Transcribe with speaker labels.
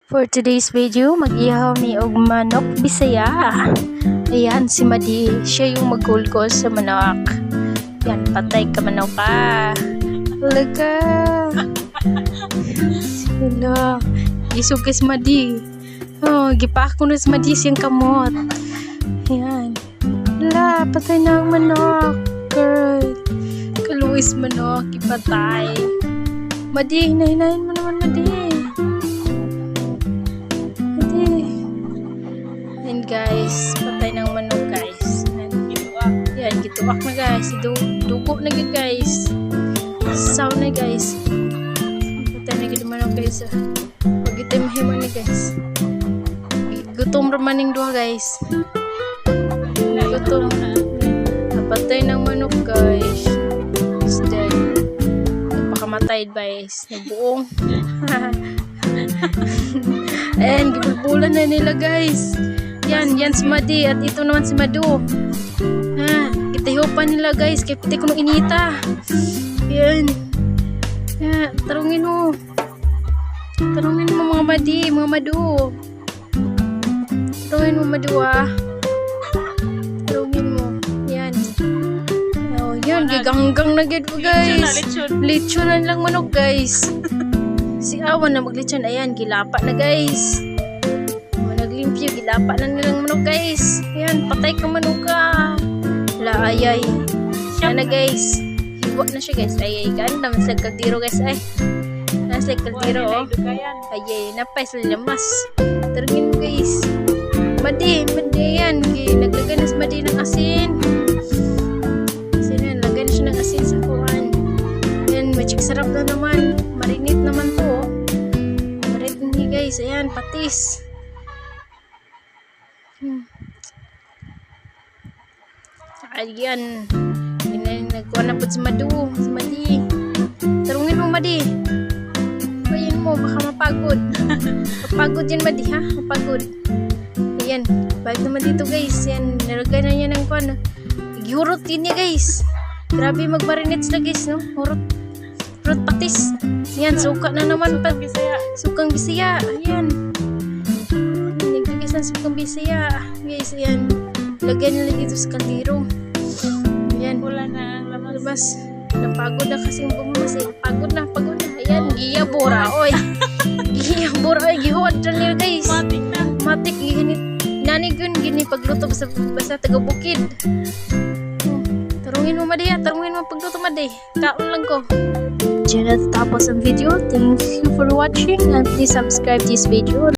Speaker 1: For today's video, mag-ihaw ni og manok Bisaya. Ayan, si Madi. Siya yung magulgol sa manok. Yan, patay ka manok ka. Talaga. Sila. Isugis Madi. Oh, gipak ko na si Madi siyang kamot. Ayan. Wala, patay na ang manok. Girl. Kaluwis manok, ipatay. Madi, hinahin mo naman Madi. Yan guys, patay ng manok guys. Yan, gituwak na guys. Dugo na guys. Saw na guys. Patay na gito manok guys. Pag ito mahiman na guys. Gutom ramaning duha guys. Gutom. Napatay ng manok guys. It's dead. Napakamatay guys. Nabuong. Ayan, gibulbulan na nila guys. Yan si Madi at ito naman si Madu. Ha, kitihupan nila guys. Kaya pati ko nung inita. Yan. Ya, tarungin mo. Tarungin mo mga Madi, mga Madu. Tarungin mo Madu ah. Tarungin mo. Yan. Oh, yan, giganggang na gid guys. Lechon na lang manok guys. Si Awan na maglechon. Ayan, gilapa na guys. Naglimpyo, gilapa na nilang manok guys. Ayan, patay ka manok ka. Wala, ayay. Yan na guys. Hiwa na siya guys. Ayay, ganda. Masag kaldiro guys. Ay, nasa kaldiro oh. Ayay, napay sa lamas. Tarugin mo guys. Madi yan. Naglagay na si Madi ng asin. Asin yan, lagay na siya ng asin sa kuhan. Ayan, magic sarap na naman. Marinate naman to oh. Marinate guys. Ayan, patis. Ayan, nagkuha na po si Madu, si Madi. Tarungin mo Madi. Bayin mo, baka mapagod. Mapagod yan Madi ha, mapagod. Ayan, balik naman dito guys. Yan, nilagay na niya ng kuwan. Gihurot din niya guys. Grabe magmarinate sila guys no. Hurot patis. Yan, suka na naman pag sukang Bisaya. Ayan. Naglagay sa sukang Bisaya. Guys, ayan. Lagyan nila dito sa kaldero. Ayan. Wala na ang labas. Napagod na kasing bumas eh. Pagod na. Ayan, giyabora. Oy. Giyabora. Oy, gihuwad na nila guys. Matik na. Matik. Nanig yun. Gini pagluto basta taga-bukid. Tarungin mo Madi ha. Tarungin mo pagluto Madi. Kaon lang ko. Diyan na tapos ang video. Thank you for watching and please subscribe this video.